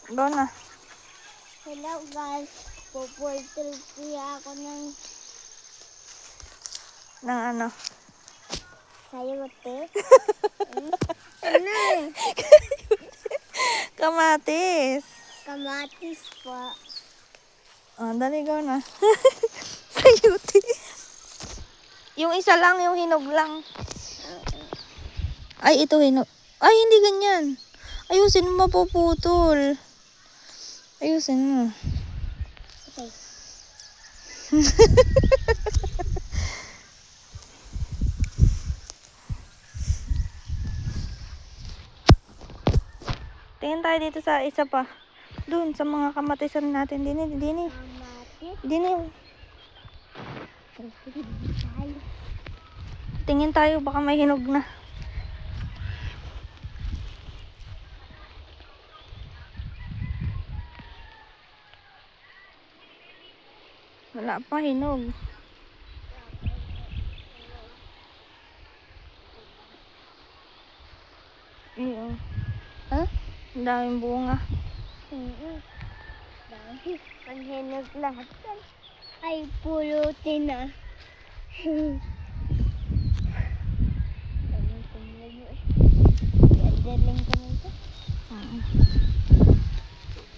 Go na. Hello guys, pupultul kuya ako ng Ano? sayote. Ano? Kamatis. Kamatis po. Oh, dali, go na. Sayuti. Yung isa lang, yung hinog lang. Ay, ito hinog. Ay, hindi ganyan. Ayusin mo, mapuputol. Ayusin mo. Okay. Tingin tayo dito sa isa pa. Doon, sa mga kamatisan natin. Dini. Kamatis. Dini. Tingin tayo, baka may hinog na. Wala pa hinog. Iyo. Huh? Ang daming bunga. Dahil paghinog lahat yan ay pulutin na. Daling ko na ito. Mm.